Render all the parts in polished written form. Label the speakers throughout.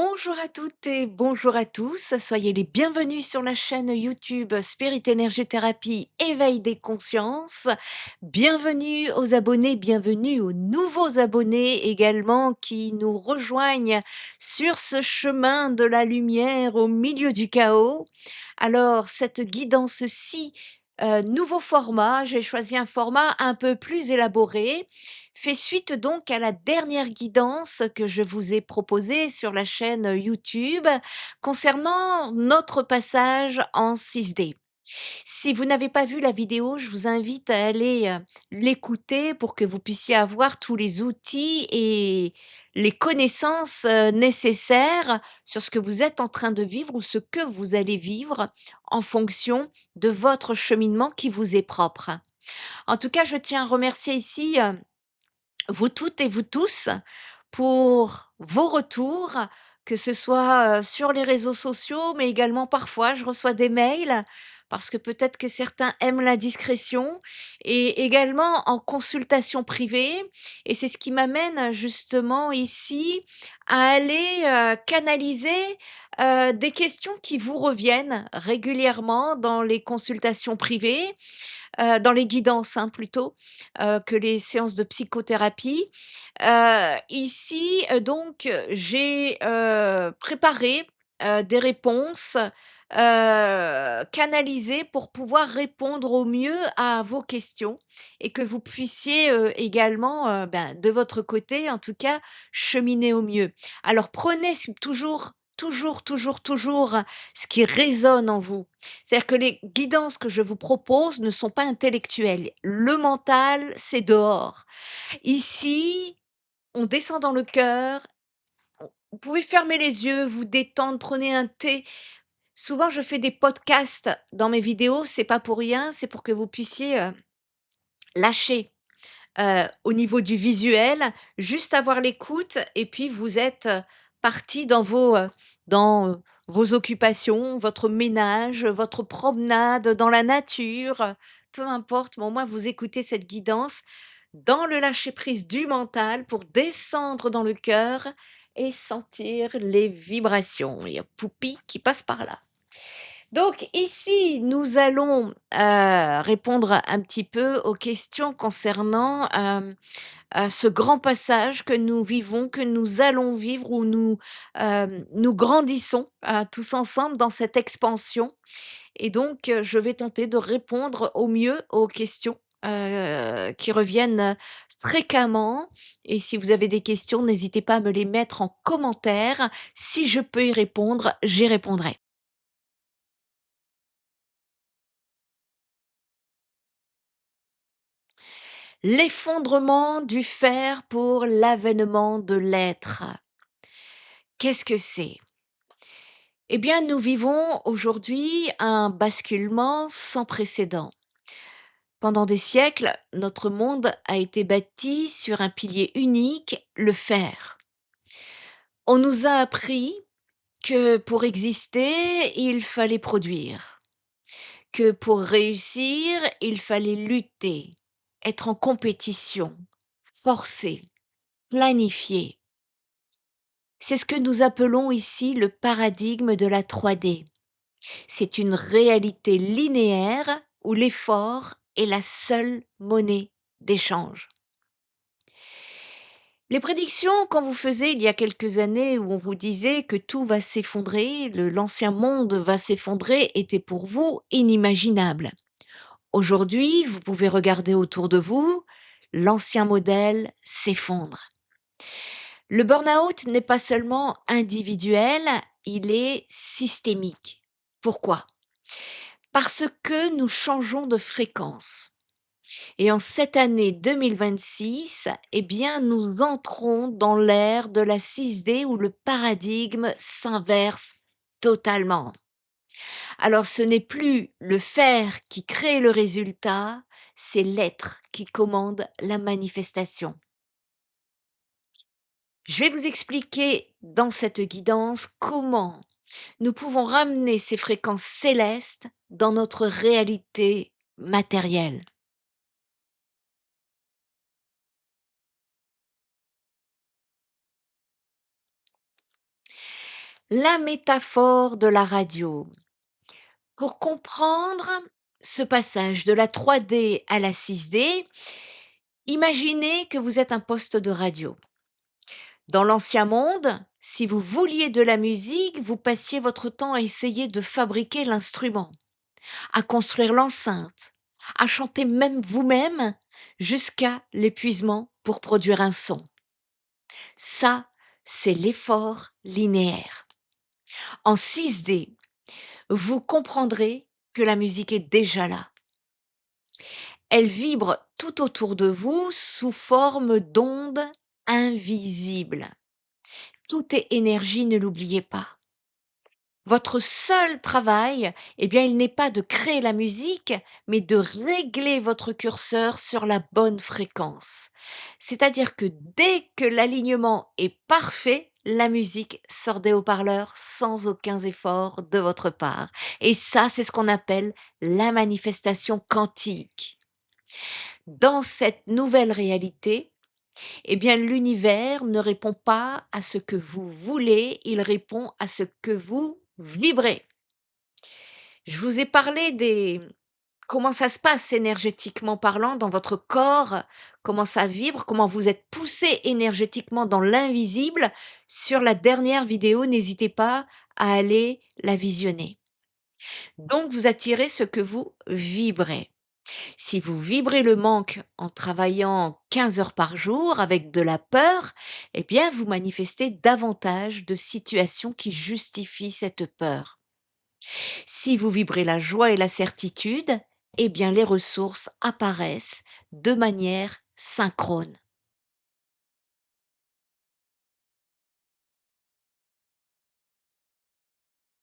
Speaker 1: Bonjour à toutes et bonjour à tous, soyez les bienvenus sur la chaîne YouTube Spirit Energy Therapy Éveil des consciences. Bienvenue aux abonnés, bienvenue aux nouveaux abonnés également qui nous rejoignent sur ce chemin de la lumière au milieu du chaos. Alors cette guidance-ci, nouveau format, j'ai choisi un format un peu plus élaboré, fait suite donc à la dernière guidance que je vous ai proposée sur la chaîne YouTube concernant notre passage en 6D. Si vous n'avez pas vu la vidéo, je vous invite à aller, l'écouter pour que vous puissiez avoir tous les outils et les connaissances, nécessaires sur ce que vous êtes en train de vivre ou ce que vous allez vivre en fonction de votre cheminement qui vous est propre. En tout cas, je tiens à remercier ici, vous toutes et vous tous pour vos retours, que ce soit, sur les réseaux sociaux, mais également parfois je reçois des mails parce que peut-être que certains aiment la discrétion et également en consultation privée et c'est ce qui m'amène justement ici à aller, canaliser, des questions qui vous reviennent régulièrement dans les consultations privées, dans les guidances, hein, plutôt, que les séances de psychothérapie. Ici, donc, j'ai, préparé, des réponses, canalisées pour pouvoir répondre au mieux à vos questions et que vous puissiez, également, ben, de votre côté, en tout cas, cheminer au mieux. Alors prenez toujours ce qui résonne en vous. C'est-à-dire que les guidances que je vous propose ne sont pas intellectuelles. Le mental, c'est dehors. Ici, on descend dans le cœur. Vous pouvez fermer les yeux, vous détendre, prenez un thé. Souvent, je fais des podcasts dans mes vidéos, c'est pas pour rien, c'est pour que vous puissiez lâcher au niveau du visuel, juste avoir l'écoute et puis vous êtes partis dans vos occupations, votre ménage, votre promenade dans la nature, peu importe, mais au moins vous écoutez cette guidance dans le lâcher prise du mental pour descendre dans le cœur et sentir les vibrations. Il y a Poupi qui passe par là. Donc ici, nous allons, répondre un petit peu aux questions concernant, ce grand passage que nous vivons, que nous allons vivre, où nous grandissons, tous ensemble dans cette expansion et donc je vais tenter de répondre au mieux aux questions, qui reviennent, fréquemment et si vous avez des questions, n'hésitez pas à me les mettre en commentaire. Si je peux y répondre, j'y répondrai. L'effondrement du fer pour l'avènement de l'être. Qu'est-ce que c'est? Eh bien, nous vivons aujourd'hui un basculement sans précédent. Pendant des siècles, notre monde a été bâti sur un pilier unique, le fer. On nous a appris que pour exister, il fallait produire, que pour réussir, il fallait lutter, être en compétition, forcer, planifier. C'est ce que nous appelons ici le paradigme de la 3D. C'est une réalité linéaire où l'effort est la seule monnaie d'échange. Les prédictions qu'on vous faisait il y a quelques années où on vous disait que tout va s'effondrer, l'ancien monde va s'effondrer, étaient pour vous inimaginables. Aujourd'hui, vous pouvez regarder autour de vous, l'ancien modèle s'effondre. Le burn-out n'est pas seulement individuel, il est systémique. Pourquoi? Parce que nous changeons de fréquence. Et en cette année 2026, eh bien, nous entrons dans l'ère de la 6D où le paradigme s'inverse totalement. Alors, ce n'est plus le faire qui crée le résultat, c'est l'être qui commande la manifestation. Je vais vous expliquer dans cette guidance comment nous pouvons ramener ces fréquences célestes dans notre réalité matérielle. La métaphore de la radio. Pour comprendre ce passage de la 3D à la 6D, imaginez que vous êtes un poste de radio. Dans l'ancien monde, si vous vouliez de la musique, vous passiez votre temps à essayer de fabriquer l'instrument, à construire l'enceinte, à chanter même vous-même jusqu'à l'épuisement pour produire un son. Ça, c'est l'effort linéaire. En 6D, vous comprendrez que la musique est déjà là. Elle vibre tout autour de vous sous forme d'ondes invisibles. Tout est énergie, ne l'oubliez pas. Votre seul travail, eh bien, il n'est pas de créer la musique, mais de régler votre curseur sur la bonne fréquence. C'est-à-dire que dès que l'alignement est parfait, la musique sort des haut-parleurs sans aucun effort de votre part. Et ça, c'est ce qu'on appelle la manifestation quantique. Dans cette nouvelle réalité, eh bien, l'univers ne répond pas à ce que vous voulez, il répond à ce que vous vibrez. Je vous ai parlé des comment ça se passe énergétiquement parlant dans votre corps, comment ça vibre, comment vous êtes poussé énergétiquement dans l'invisible sur la dernière vidéo, n'hésitez pas à aller la visionner. Donc vous attirez ce que vous vibrez. Si vous vibrez le manque en travaillant 15 heures par jour avec de la peur, eh bien vous manifestez davantage de situations qui justifient cette peur. Si vous vibrez la joie et la certitude, eh bien les ressources apparaissent de manière synchrone.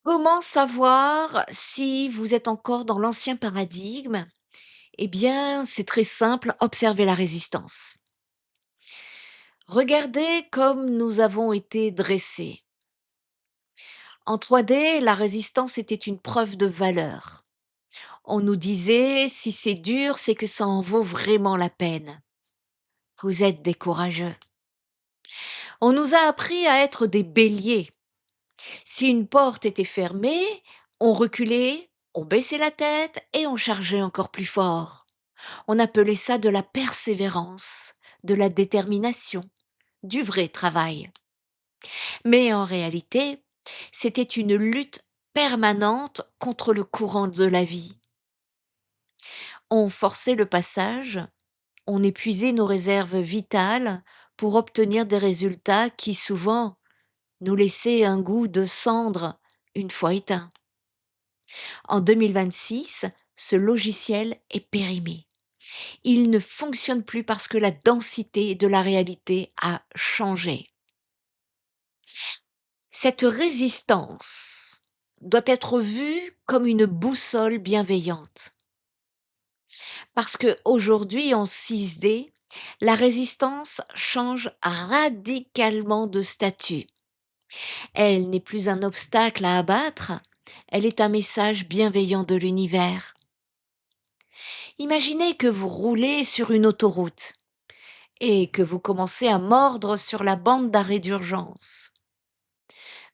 Speaker 1: Comment savoir si vous êtes encore dans l'ancien paradigme? Eh bien, c'est très simple, observez la résistance. Regardez comme nous avons été dressés. En 3D, la résistance était une preuve de valeur. On nous disait, si c'est dur, c'est que ça en vaut vraiment la peine. Vous êtes des courageux. On nous a appris à être des béliers. Si une porte était fermée, on reculait, on baissait la tête et on chargeait encore plus fort. On appelait ça de la persévérance, de la détermination, du vrai travail. Mais en réalité, c'était une lutte permanente contre le courant de la vie. On forçait le passage, on épuisait nos réserves vitales pour obtenir des résultats qui souvent nous laissaient un goût de cendre une fois éteint. En 2026, ce logiciel est périmé. Il ne fonctionne plus parce que la densité de la réalité a changé. Cette résistance doit être vue comme une boussole bienveillante. Parce qu'aujourd'hui, en 6D, la résistance change radicalement de statut. Elle n'est plus un obstacle à abattre, elle est un message bienveillant de l'univers. Imaginez que vous roulez sur une autoroute et que vous commencez à mordre sur la bande d'arrêt d'urgence.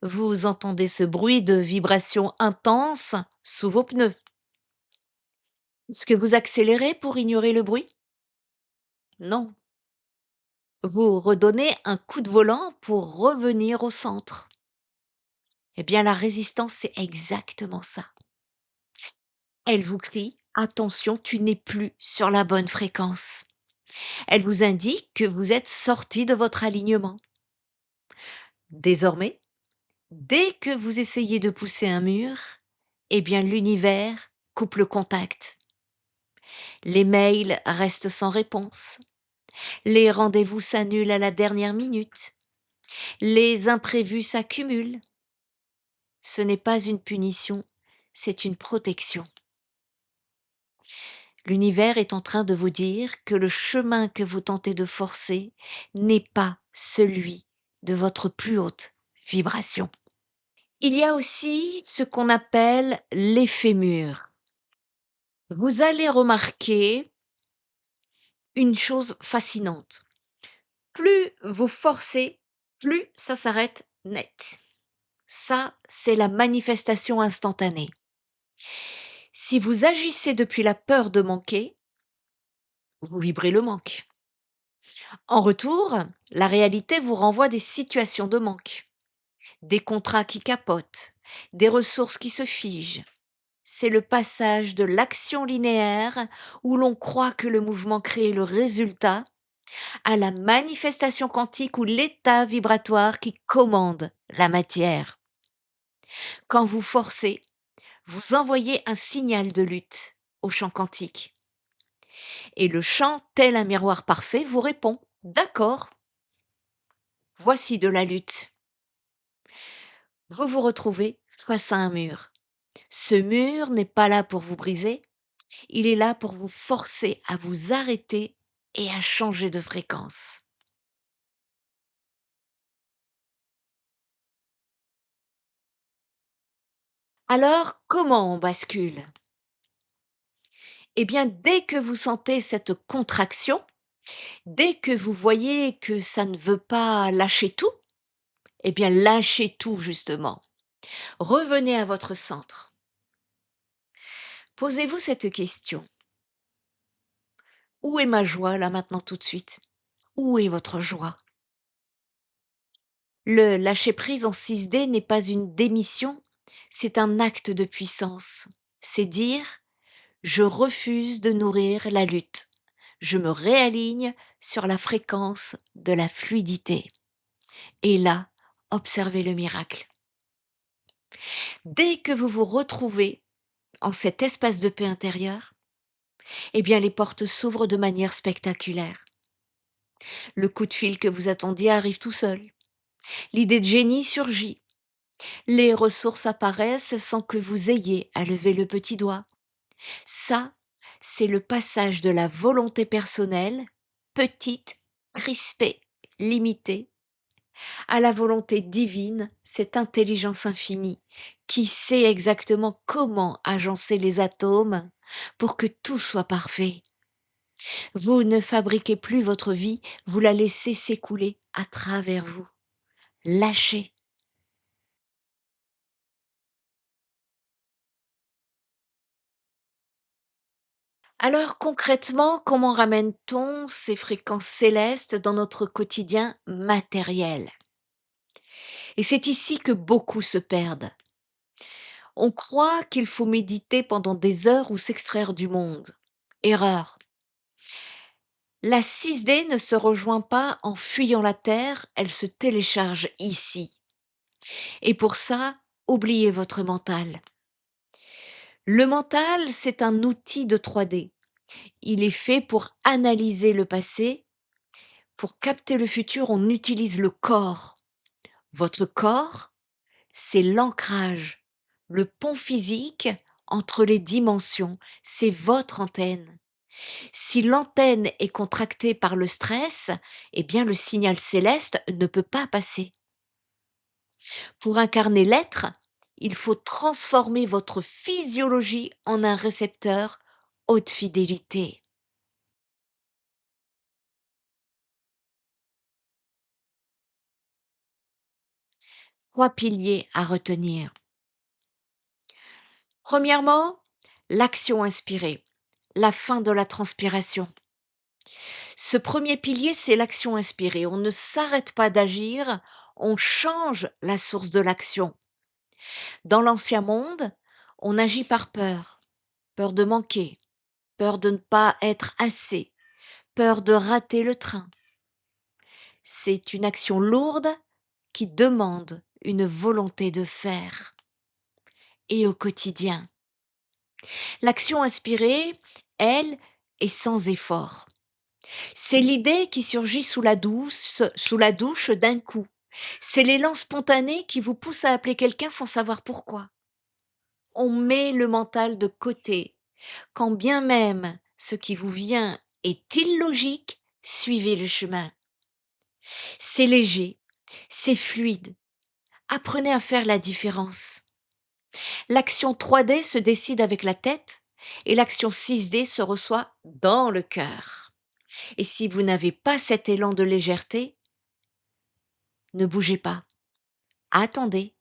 Speaker 1: Vous entendez ce bruit de vibration intense sous vos pneus. Est-ce que vous accélérez pour ignorer le bruit? Non. Vous redonnez un coup de volant pour revenir au centre. Eh bien, la résistance, c'est exactement ça. Elle vous crie, attention, tu n'es plus sur la bonne fréquence. Elle vous indique que vous êtes sorti de votre alignement. Désormais, dès que vous essayez de pousser un mur, eh bien, l'univers coupe le contact. Les mails restent sans réponse. Les rendez-vous s'annulent à la dernière minute. Les imprévus s'accumulent. Ce n'est pas une punition, c'est une protection. L'univers est en train de vous dire que le chemin que vous tentez de forcer n'est pas celui de votre plus haute vibration. Il y a aussi ce qu'on appelle l'effet mur. Vous allez remarquer une chose fascinante. Plus vous forcez, plus ça s'arrête net. Ça, c'est la manifestation instantanée. Si vous agissez depuis la peur de manquer, vous vibrez le manque. En retour, la réalité vous renvoie des situations de manque, des contrats qui capotent, des ressources qui se figent. C'est le passage de l'action linéaire où l'on croit que le mouvement crée le résultat à la manifestation quantique ou l'état vibratoire qui commande la matière. Quand vous forcez, vous envoyez un signal de lutte au champ quantique. Et le champ, tel un miroir parfait, vous répond: d'accord, voici de la lutte. Vous vous retrouvez face à un mur. Ce mur n'est pas là pour vous briser, il est là pour vous forcer à vous arrêter et à changer de fréquence. Alors, comment on bascule? Eh bien, dès que vous sentez cette contraction, dès que vous voyez que ça ne veut pas lâcher tout, eh bien, lâchez tout justement. Revenez à votre centre. Posez-vous cette question. Où est ma joie là maintenant tout de suite? Où est votre joie? Le lâcher prise en 6D n'est pas une démission, c'est un acte de puissance. C'est dire: je refuse de nourrir la lutte. Je me réaligne sur la fréquence de la fluidité. Et là, observez le miracle. Dès que vous vous retrouvez en cet espace de paix intérieure, eh bien les portes s'ouvrent de manière spectaculaire. Le coup de fil que vous attendiez arrive tout seul. L'idée de génie surgit. Les ressources apparaissent sans que vous ayez à lever le petit doigt. Ça, c'est le passage de la volonté personnelle, petite, crispée, limitée, à la volonté divine, cette intelligence infinie, qui sait exactement comment agencer les atomes pour que tout soit parfait. Vous ne fabriquez plus votre vie, vous la laissez s'écouler à travers vous. Lâchez. Alors concrètement, comment ramène-t-on ces fréquences célestes dans notre quotidien matériel? Et c'est ici que beaucoup se perdent. On croit qu'il faut méditer pendant des heures ou s'extraire du monde. Erreur. La 6D ne se rejoint pas en fuyant la Terre, elle se télécharge ici. Et pour ça, oubliez votre mental. Le mental, c'est un outil de 3D. Il est fait pour analyser le passé. Pour capter le futur, on utilise le corps. Votre corps, c'est l'ancrage, le pont physique entre les dimensions, c'est votre antenne. Si l'antenne est contractée par le stress, eh bien le signal céleste ne peut pas passer. Pour incarner l'être, il faut transformer votre physiologie en un récepteur haute fidélité. 3 piliers à retenir. Premièrement, l'action inspirée, la fin de la transpiration. Ce premier pilier, c'est l'action inspirée. On ne s'arrête pas d'agir, on change la source de l'action. Dans l'ancien monde, on agit par peur, peur de manquer, peur de ne pas être assez, peur de rater le train. C'est une action lourde qui demande une volonté de faire. Et au quotidien, l'action inspirée, elle, est sans effort. C'est l'idée qui surgit sous la douche d'un coup. C'est l'élan spontané qui vous pousse à appeler quelqu'un sans savoir pourquoi. On met le mental de côté. Quand bien même ce qui vous vient est illogique, suivez le chemin. C'est léger, c'est fluide. Apprenez à faire la différence. L'action 3D se décide avec la tête et l'action 6D se reçoit dans le cœur. Et si vous n'avez pas cet élan de légèreté, ne bougez pas, attendez,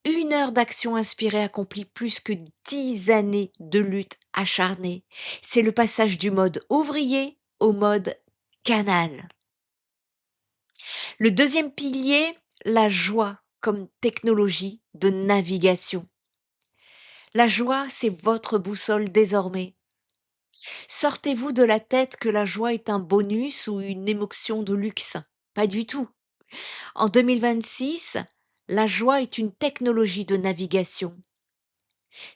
Speaker 1: Une heure d'action inspirée accomplit plus que 10 années de lutte acharnée. C'est le passage du mode ouvrier au mode canal. Le deuxième pilier, la joie comme technologie de navigation. La joie, c'est votre boussole désormais. Sortez-vous de la tête que la joie est un bonus ou une émotion de luxe. Pas du tout. En 2026, la joie est une technologie de navigation.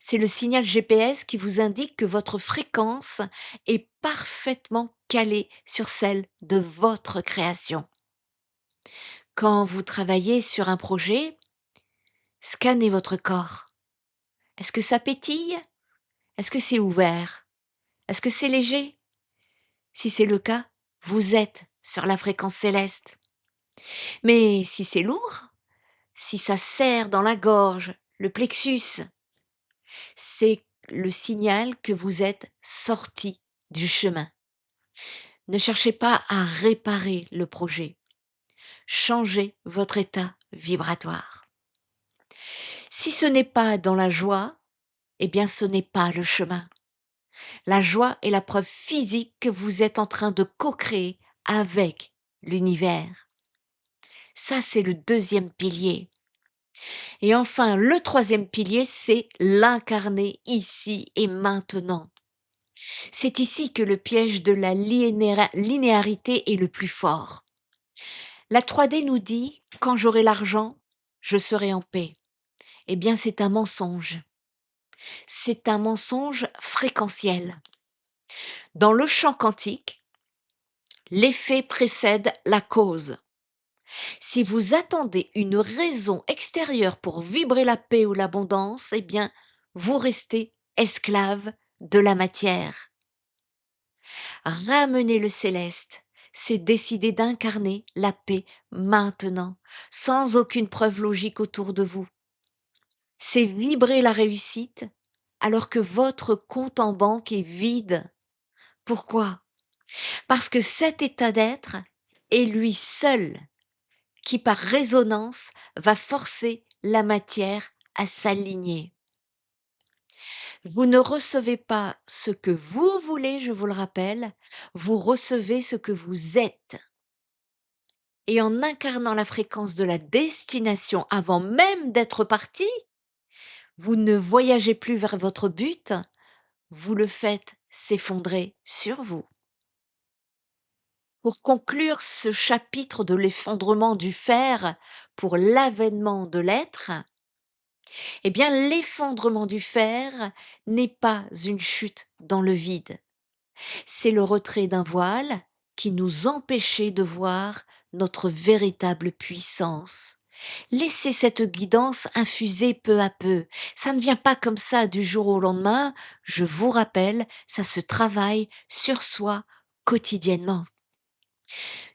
Speaker 1: C'est le signal GPS qui vous indique que votre fréquence est parfaitement calée sur celle de votre création. Quand vous travaillez sur un projet, scannez votre corps. Est-ce que ça pétille? Est-ce que c'est ouvert? Est-ce que c'est léger? Si c'est le cas, vous êtes sur la fréquence céleste. Mais si c'est lourd, si ça serre dans la gorge, le plexus, c'est le signal que vous êtes sorti du chemin. Ne cherchez pas à réparer le projet. Changez votre état vibratoire. Si ce n'est pas dans la joie, eh bien ce n'est pas le chemin. La joie est la preuve physique que vous êtes en train de co-créer avec l'univers. Ça, c'est le deuxième pilier. Et enfin, le troisième pilier, c'est l'incarner ici et maintenant. C'est ici que le piège de la linéarité est le plus fort. La 3D nous dit, quand j'aurai l'argent, je serai en paix. Eh bien, c'est un mensonge. C'est un mensonge fréquentiel. Dans le champ quantique, l'effet précède la cause. Si vous attendez une raison extérieure pour vibrer la paix ou l'abondance, eh bien, vous restez esclave de la matière. Ramener le céleste, c'est décider d'incarner la paix maintenant, sans aucune preuve logique autour de vous. C'est vibrer la réussite alors que votre compte en banque est vide. Pourquoi? Parce que cet état d'être est lui seul qui, par résonance, va forcer la matière à s'aligner. Vous ne recevez pas ce que vous voulez, je vous le rappelle, vous recevez ce que vous êtes. Et en incarnant la fréquence de la destination avant même d'être parti, vous ne voyagez plus vers votre but, vous le faites s'effondrer sur vous. Pour conclure ce chapitre de l'effondrement du fer pour l'avènement de l'être, eh bien l'effondrement du fer n'est pas une chute dans le vide. C'est le retrait d'un voile qui nous empêchait de voir notre véritable puissance. Laissez cette guidance infuser peu à peu. Ça ne vient pas comme ça du jour au lendemain. Je vous rappelle, ça se travaille sur soi quotidiennement.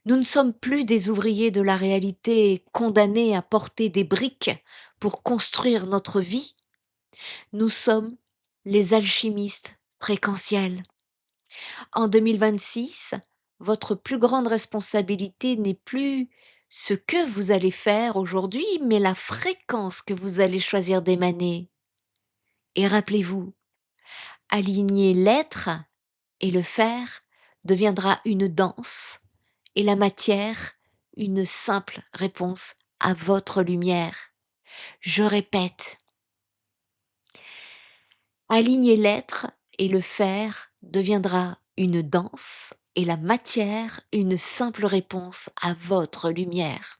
Speaker 1: Nous ne sommes plus des ouvriers de la réalité condamnés à porter des briques pour construire notre vie. Nous sommes les alchimistes fréquentiels. En 2026, votre plus grande responsabilité n'est plus ce que vous allez faire aujourd'hui, mais la fréquence que vous allez choisir d'émaner. Et rappelez-vous, aligner l'être et le faire deviendra une danse et la matière une simple réponse à votre lumière. Je répète, aligner l'être et le faire deviendra une danse et la matière une simple réponse à votre lumière.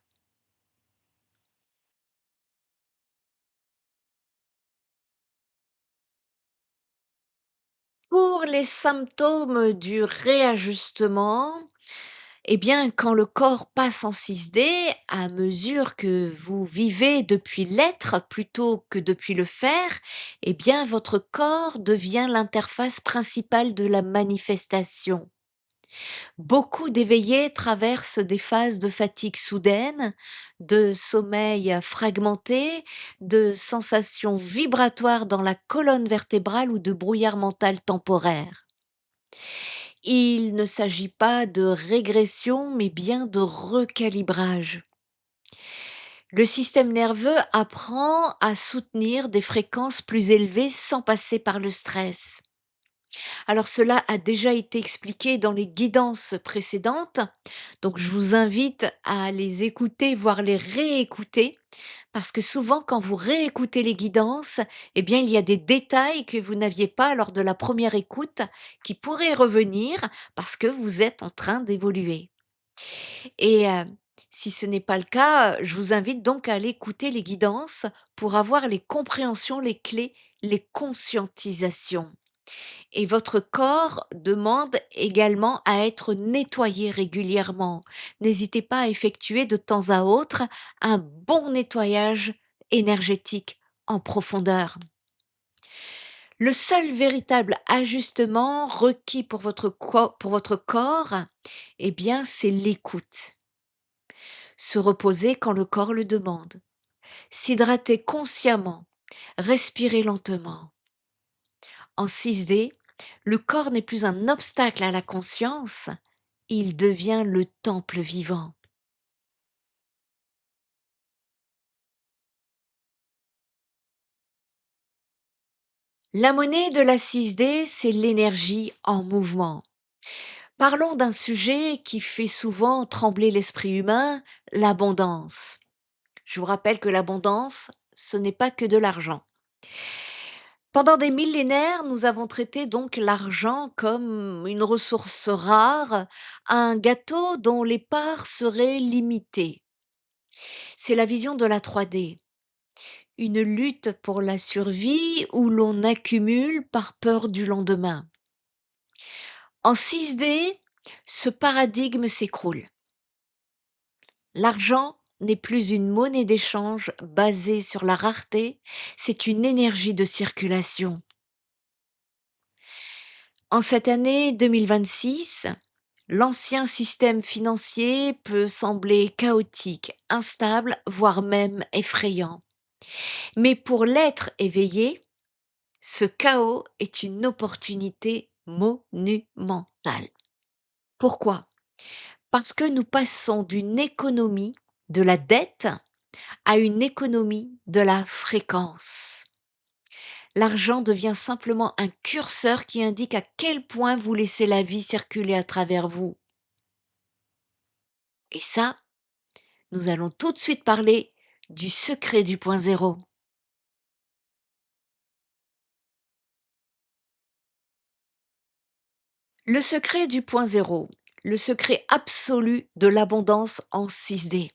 Speaker 1: Pour les symptômes du réajustement, eh bien, quand le corps passe en 6D, à mesure que vous vivez depuis l'être plutôt que depuis le faire, eh bien, votre corps devient l'interface principale de la manifestation. Beaucoup d'éveillés traversent des phases de fatigue soudaine, de sommeil fragmenté, de sensations vibratoires dans la colonne vertébrale ou de brouillard mental temporaire. Il ne s'agit pas de régression, mais bien de recalibrage. Le système nerveux apprend à soutenir des fréquences plus élevées sans passer par le stress. Alors cela a déjà été expliqué dans les guidances précédentes, donc je vous invite à les écouter, voire les réécouter, parce que souvent quand vous réécoutez les guidances, eh bien il y a des détails que vous n'aviez pas lors de la première écoute qui pourraient revenir parce que vous êtes en train d'évoluer. Et si ce n'est pas le cas, je vous invite donc à aller écouter les guidances pour avoir les compréhensions, les clés, les conscientisations. Et votre corps demande également à être nettoyé régulièrement. N'hésitez pas à effectuer de temps à autre un bon nettoyage énergétique en profondeur. Le seul véritable ajustement requis pour votre corps, eh bien, c'est l'écoute. Se reposer quand le corps le demande. S'hydrater consciemment. Respirer lentement. En 6D, le corps n'est plus un obstacle à la conscience, il devient le temple vivant. La monnaie de la 6D, c'est l'énergie en mouvement. Parlons d'un sujet qui fait souvent trembler l'esprit humain, l'abondance. Je vous rappelle que l'abondance, ce n'est pas que de l'argent. Pendant des millénaires, nous avons traité donc l'argent comme une ressource rare, un gâteau dont les parts seraient limitées. C'est la vision de la 3D, une lutte pour la survie où l'on accumule par peur du lendemain. En 6D, ce paradigme s'écroule. L'argent n'est plus une monnaie d'échange basée sur la rareté, c'est une énergie de circulation. En cette année 2026, l'ancien système financier peut sembler chaotique, instable, voire même effrayant. Mais pour l'être éveillé, ce chaos est une opportunité monumentale. Pourquoi? Parce que nous passons d'une économie de la dette à une économie de la fréquence. L'argent devient simplement un curseur qui indique à quel point vous laissez la vie circuler à travers vous. Et ça, nous allons tout de suite parler du secret du point zéro. Le secret du point zéro, le secret absolu de l'abondance en 6D.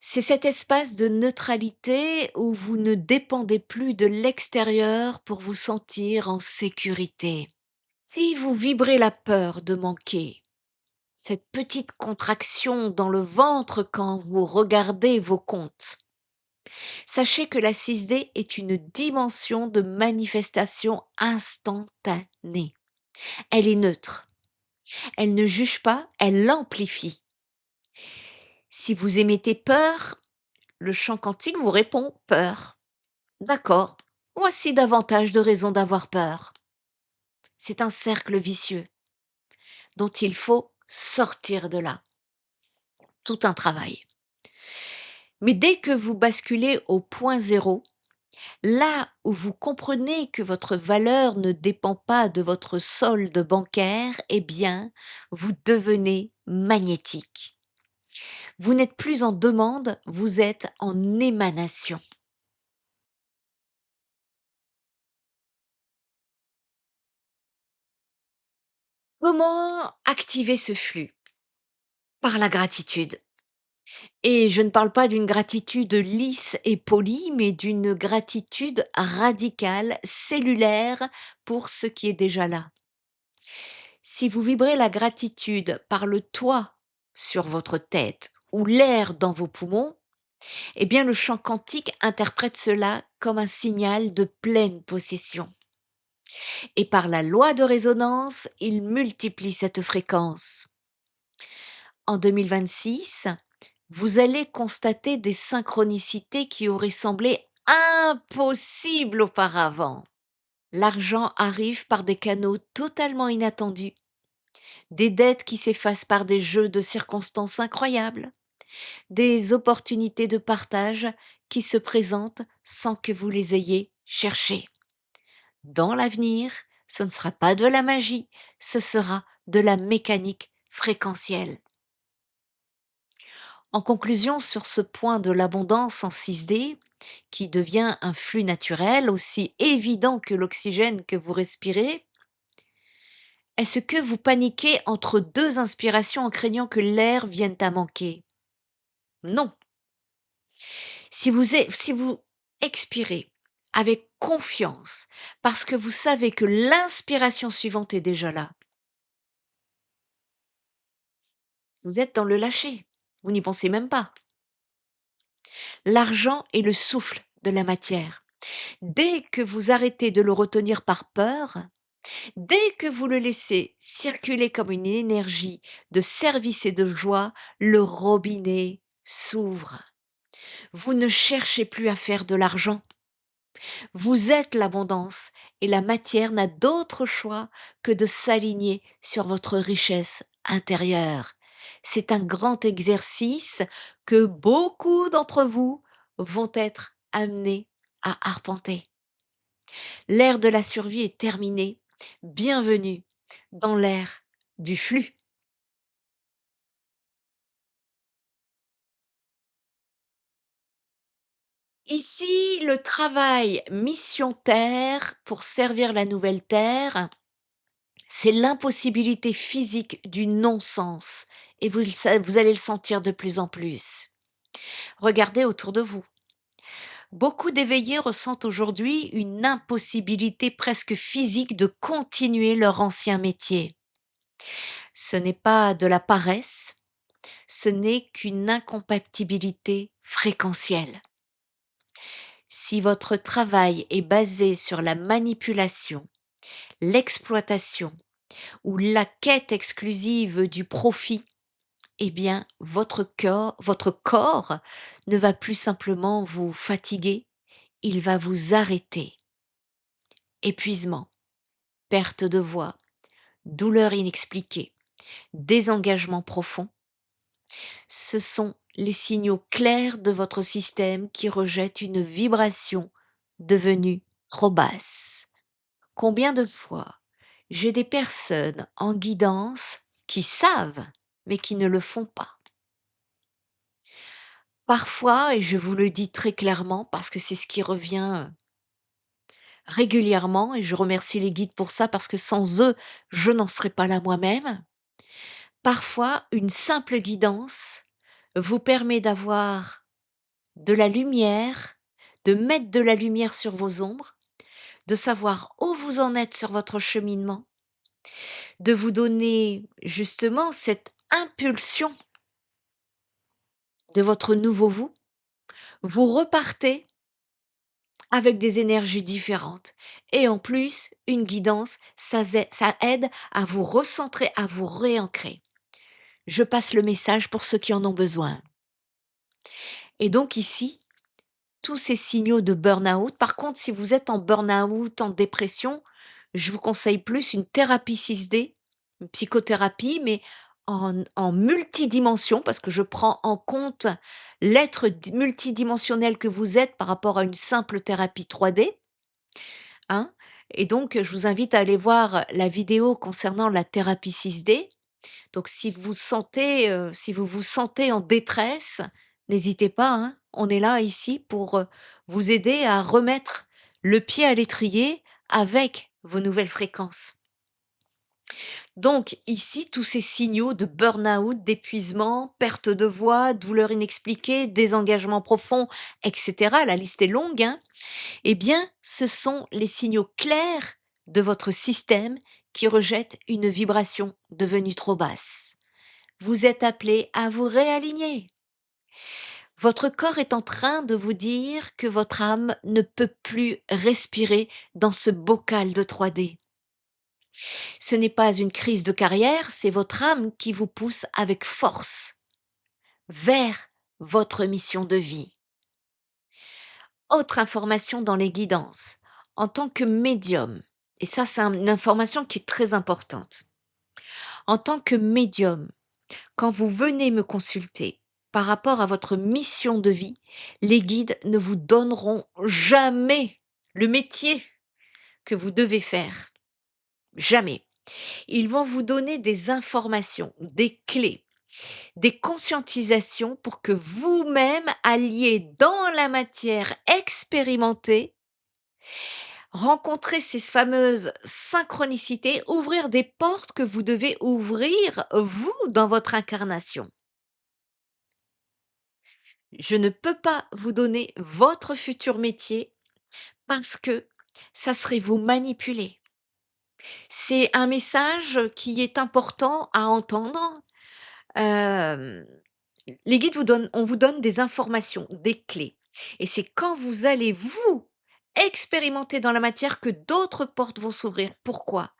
Speaker 1: C'est cet espace de neutralité où vous ne dépendez plus de l'extérieur pour vous sentir en sécurité. Si vous vibrez la peur de manquer, cette petite contraction dans le ventre quand vous regardez vos comptes, sachez que la 6D est une dimension de manifestation instantanée. Elle est neutre, elle ne juge pas, elle l'amplifie. Si vous émettez peur, le champ quantique vous répond peur. D'accord, voici davantage de raisons d'avoir peur. C'est un cercle vicieux dont il faut sortir de là. Tout un travail. Mais dès que vous basculez au point zéro, là où vous comprenez que votre valeur ne dépend pas de votre solde bancaire, eh bien, vous devenez magnétique. Vous n'êtes plus en demande, vous êtes en émanation. Comment activer ce flux? Par la gratitude. Et je ne parle pas d'une gratitude lisse et polie, mais d'une gratitude radicale, cellulaire pour ce qui est déjà là. Si vous vibrez la gratitude par le toit sur votre tête ou l'air dans vos poumons, eh bien le champ quantique interprète cela comme un signal de pleine possession. Et par la loi de résonance, il multiplie cette fréquence. En 2026, vous allez constater des synchronicités qui auraient semblé impossibles auparavant. L'argent arrive par des canaux totalement inattendus, des dettes qui s'effacent par des jeux de circonstances incroyables, des opportunités de partage qui se présentent sans que vous les ayez cherchées. Dans l'avenir, ce ne sera pas de la magie, ce sera de la mécanique fréquentielle. En conclusion, sur ce point de l'abondance en 6D, qui devient un flux naturel aussi évident que l'oxygène que vous respirez, est-ce que vous paniquez entre deux inspirations en craignant que l'air vienne à manquer? Non. Si vous expirez avec confiance, parce que vous savez que l'inspiration suivante est déjà là, vous êtes dans le lâcher. Vous n'y pensez même pas. L'argent est le souffle de la matière. Dès que vous arrêtez de le retenir par peur, dès que vous le laissez circuler comme une énergie de service et de joie, le robinet s'ouvre. Vous ne cherchez plus à faire de l'argent. Vous êtes l'abondance et la matière n'a d'autre choix que de s'aligner sur votre richesse intérieure. C'est un grand exercice que beaucoup d'entre vous vont être amenés à arpenter. L'ère de la survie est terminée. Bienvenue dans l'ère du flux. Ici, le travail mission Terre pour servir la nouvelle Terre, c'est l'impossibilité physique du non-sens et vous allez le sentir de plus en plus. Regardez autour de vous. Beaucoup d'éveillés ressentent aujourd'hui une impossibilité presque physique de continuer leur ancien métier. Ce n'est pas de la paresse, ce n'est qu'une incompatibilité fréquentielle. Si votre travail est basé sur la manipulation, l'exploitation ou la quête exclusive du profit, eh bien, votre corps ne va plus simplement vous fatiguer, il va vous arrêter. Épuisement, perte de voix, douleur inexpliquée, désengagement profond, ce sont les signaux clairs de votre système qui rejette une vibration devenue trop basse. Combien de fois j'ai des personnes en guidance qui savent, mais qui ne le font pas. Parfois, et je vous le dis très clairement parce que c'est ce qui revient régulièrement et je remercie les guides pour ça parce que sans eux, je n'en serais pas là moi-même. Parfois, une simple guidance vous permet d'avoir de la lumière, de mettre de la lumière sur vos ombres, de savoir où vous en êtes sur votre cheminement, de vous donner justement cette impulsion de votre nouveau vous. Vous repartez avec des énergies différentes et en plus, une guidance, ça aide à vous recentrer, à vous réancrer. Je passe le message pour ceux qui en ont besoin. Et donc ici, tous ces signaux de burn-out. Par contre, si vous êtes en burn-out, en dépression, je vous conseille plus une thérapie 6D, une psychothérapie, mais en multidimension, parce que je prends en compte l'être multidimensionnel que vous êtes par rapport à une simple thérapie 3D, hein. Et donc, je vous invite à aller voir la vidéo concernant la thérapie 6D. Donc si vous vous sentez en détresse, n'hésitez pas, hein, on est là ici pour, vous aider à remettre le pied à l'étrier avec vos nouvelles fréquences. Donc ici, tous ces signaux de burn-out, d'épuisement, perte de voix, douleur inexpliquée, désengagement profond et cetera, la liste est longue, hein, eh bien, ce sont les signaux clairs de votre système qui rejette une vibration devenue trop basse. Vous êtes appelé à vous réaligner. Votre corps est en train de vous dire que votre âme ne peut plus respirer dans ce bocal de 3D. Ce n'est pas une crise de carrière, c'est votre âme qui vous pousse avec force vers votre mission de vie. Autre information dans les guidances. En tant que médium, et ça c'est une information qui est très importante. En tant que médium, quand vous venez me consulter, par rapport à votre mission de vie, les guides ne vous donneront jamais le métier que vous devez faire. Jamais. Ils vont vous donner des informations, des clés, des conscientisations pour que vous-même alliez dans la matière expérimentée, rencontrer ces fameuses synchronicités, ouvrir des portes que vous devez ouvrir, vous, dans votre incarnation. Je ne peux pas vous donner votre futur métier parce que ça serait vous manipuler. C'est un message qui est important à entendre. Hem, les guides vous donnent on vous donne des informations, des clés et c'est quand vous allez, vous, expérimenter dans la matière que d'autres portes vont s'ouvrir. Pourquoi?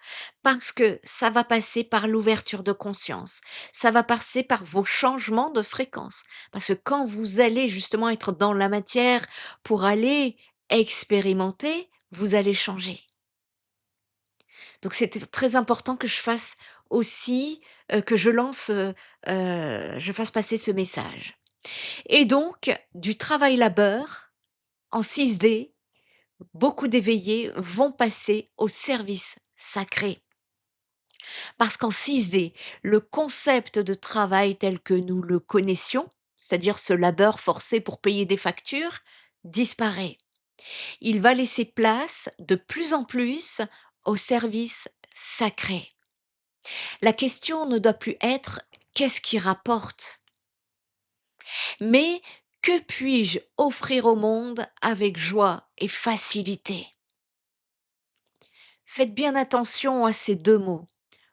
Speaker 1: Parce que ça va passer par l'ouverture de conscience, ça va passer par vos changements de fréquence. Parce que quand vous allez justement être dans la matière pour aller expérimenter, vous allez changer. Donc c'était très important que je fasse aussi, que je lance, je fasse passer ce message et donc du travail labeur en 6D, beaucoup d'éveillés vont passer au service sacré. Parce qu'en 6D, le concept de travail tel que nous le connaissions, c'est-à-dire ce labeur forcé pour payer des factures, disparaît. Il va laisser place de plus en plus au service sacré. La question ne doit plus être: «Qu'est-ce qui rapporte?» mais: «Que puis-je offrir au monde avec joie et facilité?» Faites bien attention à ces 2 mots,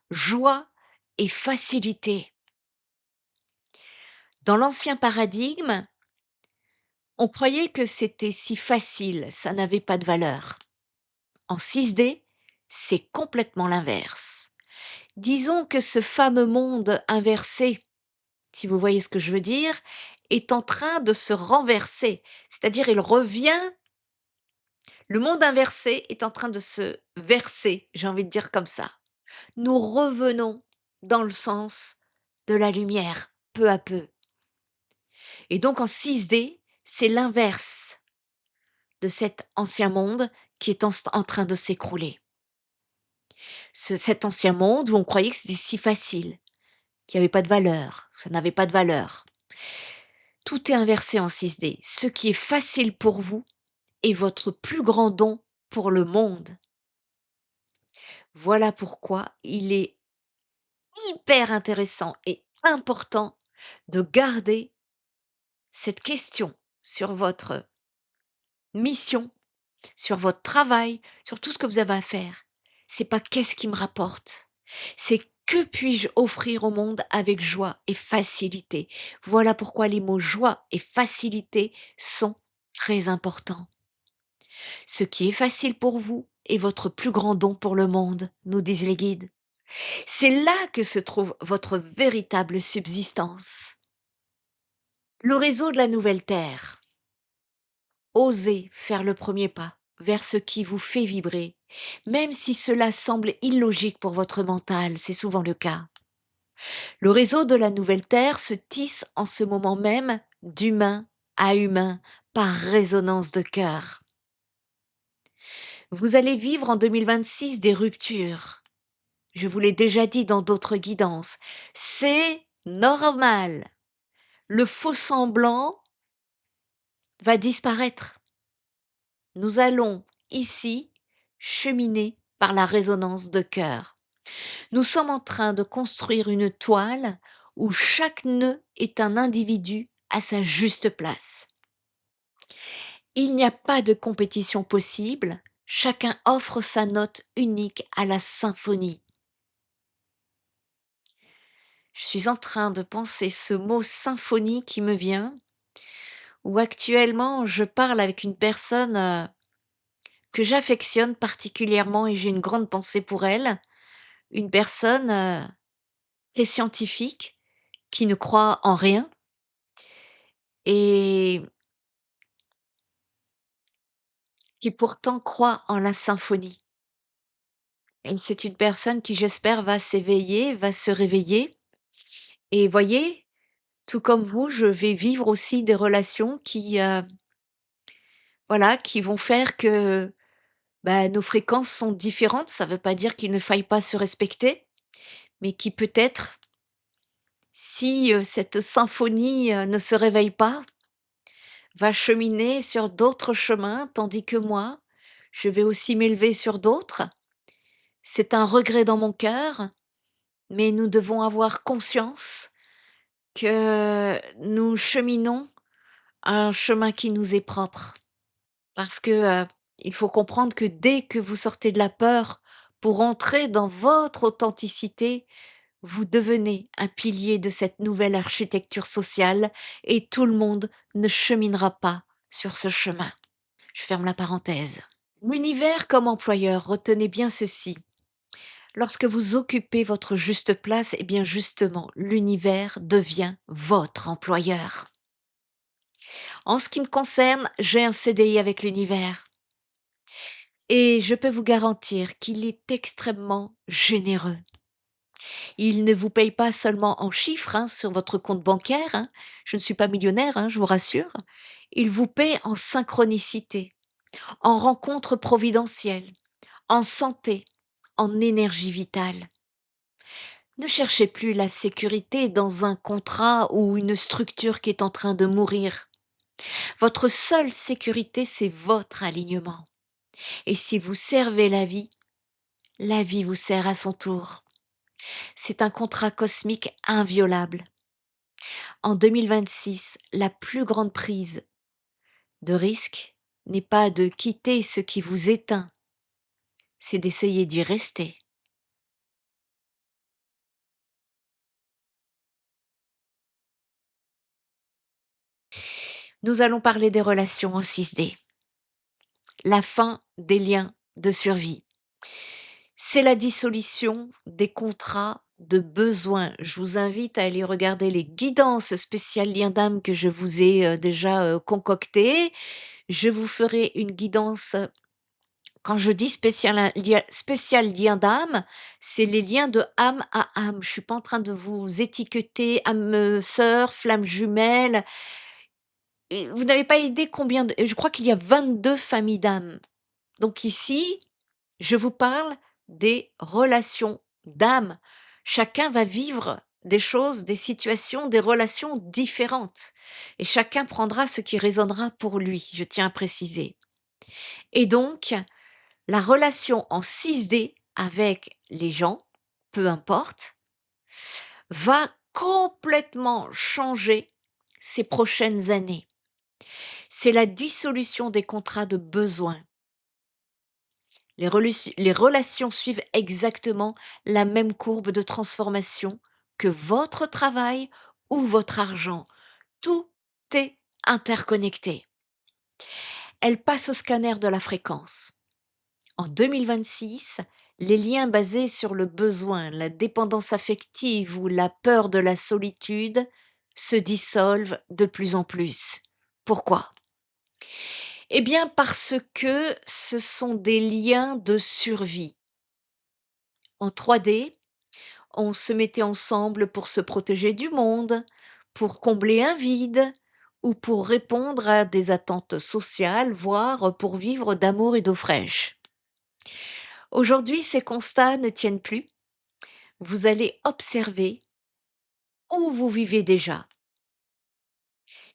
Speaker 1: joie et facilité. Dans l'ancien paradigme, on croyait que c'était si facile, ça n'avait pas de valeur. En 6D, c'est complètement l'inverse. Disons que ce fameux monde inversé, si vous voyez ce que je veux dire, est en train de se renverser. C'est-à-dire il revient le monde inversé est en train de se verser, j'ai envie de dire comme ça. Nous revenons dans le sens de la lumière, peu à peu. Et donc en 6D, c'est l'inverse de cet ancien monde qui est en train de s'écrouler. Cet ancien monde où on croyait que c'était si facile, qu'il n'y avait pas de valeur, ça n'avait pas de valeur. Tout est inversé en 6D. Ce qui est facile pour vous est votre plus grand don pour le monde. Voilà pourquoi il est hyper intéressant et important de garder cette question sur votre mission, sur votre travail, sur tout ce que vous avez à faire. C'est pas qu'est-ce qui me rapporte, c'est que puis-je offrir au monde avec joie et facilité. Voilà pourquoi les mots joie et facilité sont très importants. Ce qui est facile pour vous est votre plus grand don pour le monde, nous disent les guides. C'est là que se trouve votre véritable subsistance. Le réseau de la nouvelle Terre. Osez faire le premier pas vers ce qui vous fait vibrer, même si cela semble illogique pour votre mental, c'est souvent le cas. Le réseau de la nouvelle Terre se tisse en ce moment même d'humain à humain par résonance de cœur. Vous allez vivre en 2026 des ruptures. Je vous l'ai déjà dit dans d'autres guidances, c'est normal. Le faux semblant va disparaître. Nous allons ici cheminer par la résonance de cœur. Nous sommes en train de construire une toile où chaque nœud est un individu à sa juste place. Il n'y a pas de compétition possible, chacun offre sa note unique à la symphonie. Je suis en train de penser ce mot symphonie qui me vient, où actuellement je parle avec une personne que j'affectionne particulièrement et j'ai une grande pensée pour elle. Une personne très scientifique, qui ne croit en rien et qui pourtant croit en la symphonie. Et c'est une personne qui, j'espère, va s'éveiller, va se réveiller et voyez, Tout comme vous, je vais vivre aussi des relations qui, voilà, qui vont faire que, bah, nos fréquences sont différentes. Ça ne veut pas dire qu'il ne faille pas se respecter, mais qui peut-être, si, cette symphonie, ne se réveille pas, va cheminer sur d'autres chemins, tandis que moi, je vais aussi m'élever sur d'autres. C'est un regret dans mon cœur, mais nous devons avoir conscience que nous cheminons un chemin qui nous est propre. Parce que, il faut comprendre que dès que vous sortez de la peur pour entrer dans votre authenticité, vous devenez un pilier de cette nouvelle architecture sociale et tout le monde ne cheminera pas sur ce chemin. Je ferme la parenthèse. L'univers comme employeur, retenez bien ceci. Lorsque vous occupez votre juste place, eh bien justement, l'univers devient votre employeur. En ce qui me concerne, j'ai un CDI avec l'univers et je peux vous garantir qu'il est extrêmement généreux. Il ne vous paye pas seulement en chiffres hein, sur votre compte bancaire, hein. Je ne suis pas millionnaire, hein, je vous rassure. Il vous paie en synchronicité, en rencontres providentielles, en santé, en énergie vitale. Ne cherchez plus la sécurité dans un contrat ou une structure qui est en train de mourir. Votre seule sécurité, c'est votre alignement. Et si vous servez la vie vous sert à son tour. C'est un contrat cosmique inviolable. En 2026, la plus grande prise de risque n'est pas de quitter ce qui vous éteint, c'est d'essayer d'y rester. Nous allons parler des relations en 6D, la fin des liens de survie. C'est la dissolution des contrats de besoin. Je vous invite à aller regarder les guidances spéciales liens d'âme que je vous ai déjà concoctées. Je vous ferai une guidance. Quand je dis spécial lien d'âme, c'est les liens de âme à âme. Je suis pas en train de vous étiqueter âme, sœur, flamme jumelle et vous n'avez pas idée combien de je crois qu'il y a 22 familles d'âmes. Donc ici, je vous parle des relations d'âme. Chacun va vivre des choses, des situations, des relations différentes et chacun prendra ce qui résonnera pour lui, je tiens à préciser. Et donc la relation en 6D avec les gens, peu importe, va complètement changer ces prochaines années. C'est la dissolution des contrats de besoin. Les relations suivent exactement la même courbe de transformation que votre travail ou votre argent. Tout est interconnecté. Elles passent au scanner de la fréquence. En 2026, les liens basés sur le besoin, la dépendance affective ou la peur de la solitude se dissolvent de plus en plus. Pourquoi? Eh bien parce que ce sont des liens de survie. En 3D, on se mettait ensemble pour se protéger du monde, pour combler un vide ou pour répondre à des attentes sociales, voire pour vivre d'amour et d'eau fraîche. Aujourd'hui, ces constats ne tiennent plus. Vous allez observer où vous vivez déjà.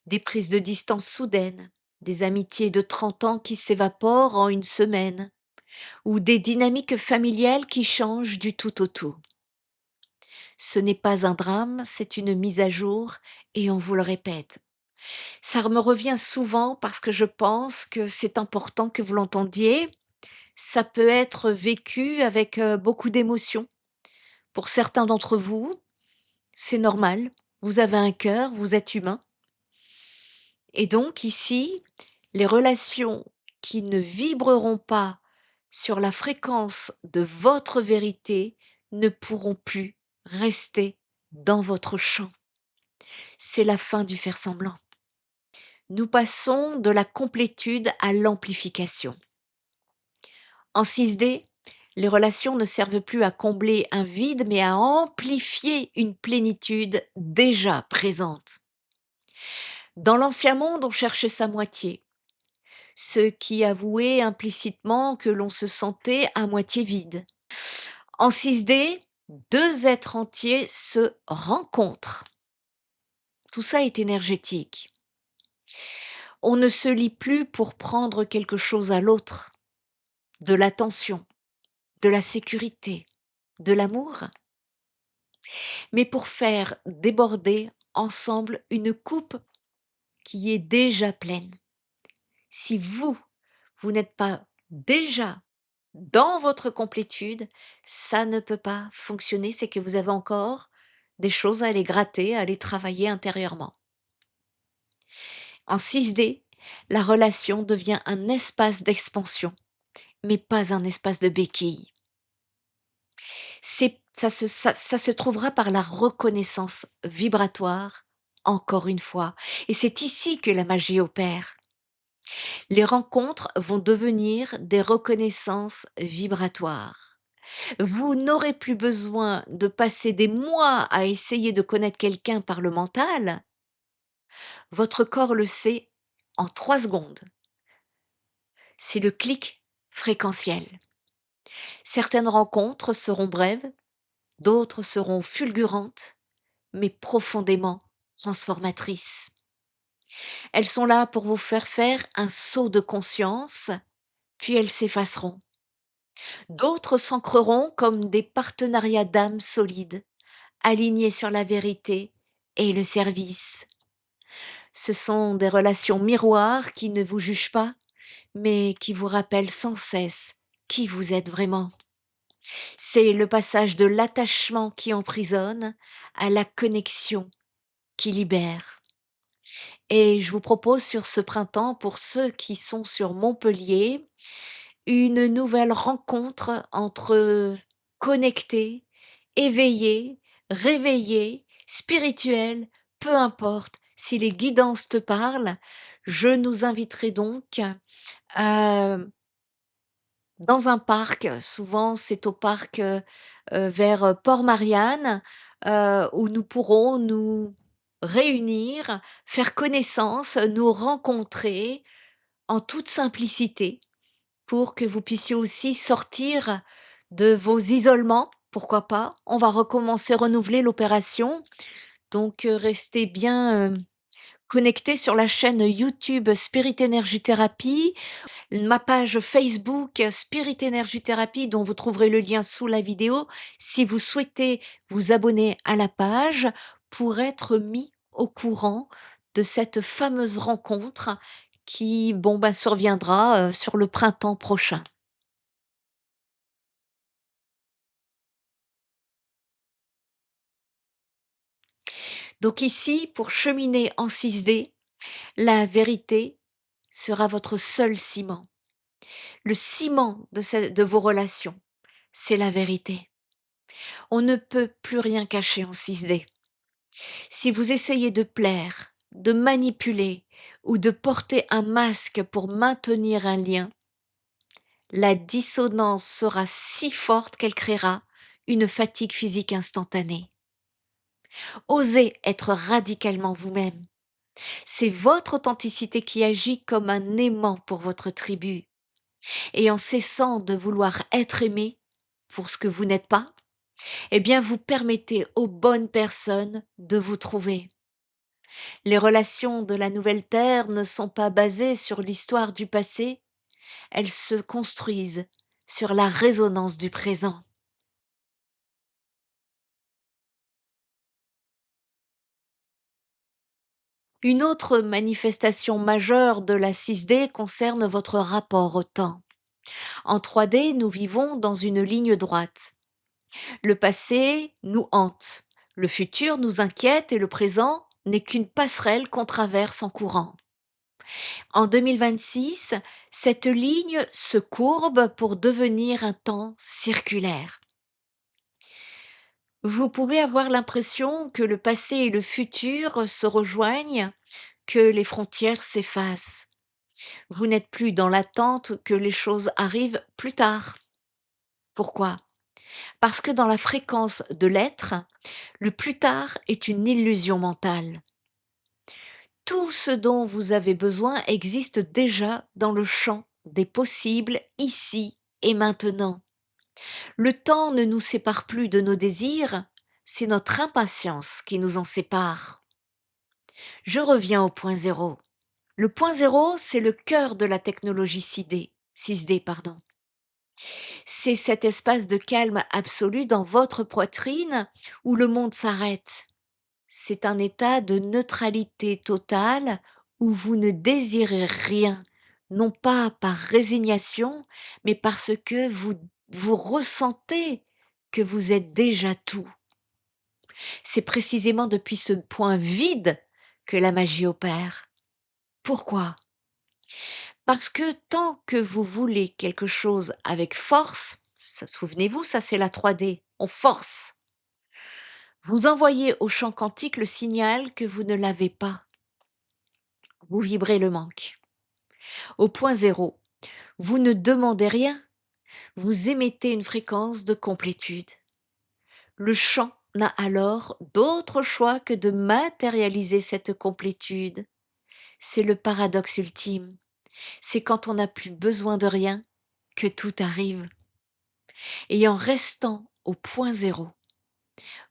Speaker 1: Des prises de distance soudaines, des amitiés de 30 ans qui s'évaporent en une semaine, ou des dynamiques familiales qui changent du tout au tout. Ce n'est pas un drame, c'est une mise à jour et on vous le répète. Ça me revient souvent parce que je pense que c'est important que vous l'entendiez. Ça peut être vécu avec beaucoup d'émotion. Pour certains d'entre vous, c'est normal. Vous avez un cœur, vous êtes humain. Et donc ici, les relations qui ne vibreront pas sur la fréquence de votre vérité ne pourront plus rester dans votre champ. C'est la fin du faire semblant. Nous passons de la complétude à l'amplification. En 6D, les relations ne servent plus à combler un vide, mais à amplifier une plénitude déjà présente. Dans l'ancien monde, on cherchait sa moitié, ce qui avouait implicitement que l'on se sentait à moitié vide. En 6D, 2 êtres entiers se rencontrent. Tout ça est énergétique. On ne se lie plus pour prendre quelque chose à l'autre, de l'attention, de la sécurité, de l'amour, mais pour faire déborder ensemble une coupe qui est déjà pleine. Si vous, vous n'êtes pas déjà dans votre complétude, ça ne peut pas fonctionner, c'est que vous avez encore des choses à aller gratter, à aller travailler intérieurement. En 6D, la relation devient un espace d'expansion, mais pas un espace de béquille. Ça se trouvera par la reconnaissance vibratoire, encore une fois, et c'est ici que la magie opère. Les rencontres vont devenir des reconnaissances vibratoires. Vous n'aurez plus besoin de passer des mois à essayer de connaître quelqu'un par le mental. Votre corps le sait en 3 secondes. C'est le clic fréquentiel. Certaines rencontres seront brèves, d'autres seront fulgurantes, mais profondément transformatrices. Elles sont là pour vous faire faire un saut de conscience, puis elles s'effaceront. D'autres s'ancreront comme des partenariats d'âmes solides, alignés sur la vérité et le service. Ce sont des relations miroirs qui ne vous jugent pas, mais qui vous rappellent sans cesse qui vous êtes vraiment. C'est le passage de l'attachement qui emprisonne à la connexion qui libère. Et je vous propose sur ce printemps, pour ceux qui sont sur Montpellier, une nouvelle rencontre entre connectés, éveillés, réveillés, spirituels, peu importe. Si les guidances te parlent, je nous inviterai donc, dans un parc. Souvent c'est au parc, vers, Port-Marianne, où nous pourrons nous réunir, faire connaissance, nous rencontrer en toute simplicité pour que vous puissiez aussi sortir de vos isolements, pourquoi pas? On va recommencer, renouveler l'opération, donc restez bien, connectés sur la chaîne YouTube Spirit Energy Therapy, ma page Facebook Spirit Energy Therapy dont vous trouverez le lien sous la vidéo si vous souhaitez vous abonner à la page pour être mis au courant de cette fameuse rencontre qui, bon, bah, surviendra, sur le printemps prochain. Donc ici, pour cheminer en 6D, la vérité sera votre seul ciment. Le ciment de vos relations, c'est la vérité. On ne peut plus rien cacher en 6D. Si vous essayez de plaire, de manipuler ou de porter un masque pour maintenir un lien, la dissonance sera si forte qu'elle créera une fatigue physique instantanée. Osez être radicalement vous-même. C'est votre authenticité qui agit comme un aimant pour votre tribu. Et en cessant de vouloir être aimé pour ce que vous n'êtes pas, eh bien vous permettez aux bonnes personnes de vous trouver. Les relations de la nouvelle Terre ne sont pas basées sur l'histoire du passé, elles se construisent sur la résonance du présent. Une autre manifestation majeure de la 6D concerne votre rapport au temps. En 3D, nous vivons dans une ligne droite. Le passé nous hante, le futur nous inquiète et le présent n'est qu'une passerelle qu'on traverse en courant. En 2026, cette ligne se courbe pour devenir un temps circulaire. Vous pouvez avoir l'impression que le passé et le futur se rejoignent, que les frontières s'effacent. Vous n'êtes plus dans l'attente que les choses arrivent plus tard. Pourquoi? Parce que dans la fréquence de l'être, le plus tard est une illusion mentale. Tout ce dont vous avez besoin existe déjà dans le champ des possibles, ici et maintenant. Le temps ne nous sépare plus de nos désirs, c'est notre impatience qui nous en sépare. Je reviens au point zéro. Le point zéro, c'est le cœur de la technologie 6D, pardon. C'est cet espace de calme absolu dans votre poitrine où le monde s'arrête. C'est un état de neutralité totale où vous ne désirez rien, non pas par résignation, mais parce que vous ressentez que vous êtes déjà tout. C'est précisément depuis ce point vide que la magie opère. Pourquoi? Parce que tant que vous voulez quelque chose avec force, souvenez-vous, ça c'est la 3D, on force. Vous envoyez au champ quantique le signal que vous ne l'avez pas. Vous vibrez le manque. Au point zéro, vous ne demandez rien, vous émettez une fréquence de complétude. Le champ n'a alors d'autre choix que de matérialiser cette complétude. C'est le paradoxe ultime. C'est quand on n'a plus besoin de rien que tout arrive. Et en restant au point zéro,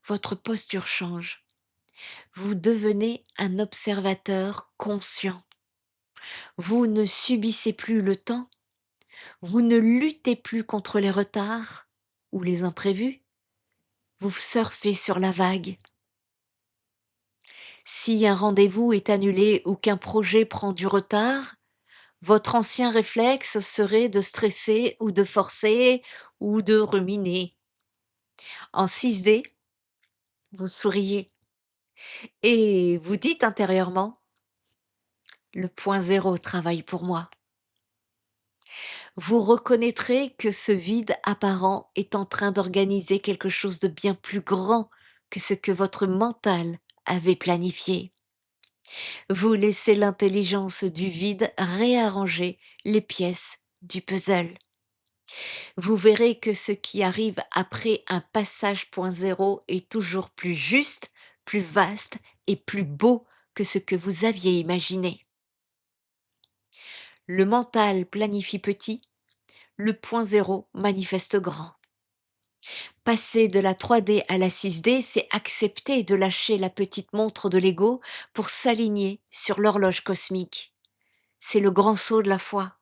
Speaker 1: votre posture change. Vous devenez un observateur conscient. Vous ne subissez plus le temps, vous ne luttez plus contre les retards ou les imprévus, vous surfez sur la vague. Si un rendez-vous est annulé ou qu'un projet prend du retard, votre ancien réflexe serait de stresser ou de forcer ou de ruminer. En 6D, vous souriez et vous dites intérieurement: le point zéro travaille pour moi. Vous reconnaîtrez que ce vide apparent est en train d'organiser quelque chose de bien plus grand que ce que votre mental avait planifié. Vous laissez l'intelligence du vide réarranger les pièces du puzzle. Vous verrez que ce qui arrive après un passage point zéro est toujours plus juste, plus vaste et plus beau que ce que vous aviez imaginé. Le mental planifie petit, le point zéro manifeste grand. Passer de la 3D à la 6D, c'est accepter de lâcher la petite montre de l'ego pour s'aligner sur l'horloge cosmique. C'est le grand saut de la foi.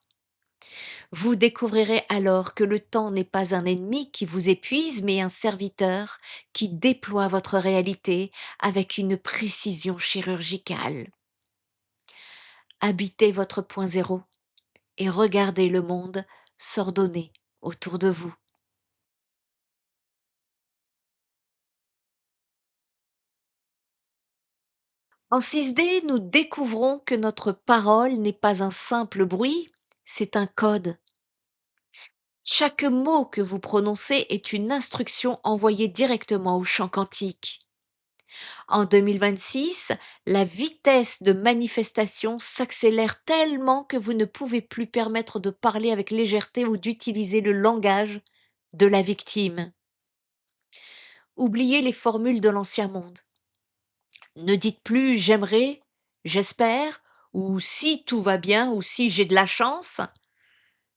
Speaker 1: Vous découvrirez alors que le temps n'est pas un ennemi qui vous épuise, mais un serviteur qui déploie votre réalité avec une précision chirurgicale. Habitez votre point zéro et regardez le monde s'ordonner autour de vous. En 6D, nous découvrons que notre parole n'est pas un simple bruit, c'est un code. Chaque mot que vous prononcez est une instruction envoyée directement au champ quantique. En 2026, la vitesse de manifestation s'accélère tellement que vous ne pouvez plus permettre de parler avec légèreté ou d'utiliser le langage de la victime. Oubliez les formules de l'ancien monde. Ne dites plus j'aimerais, j'espère, ou si tout va bien, ou si j'ai de la chance.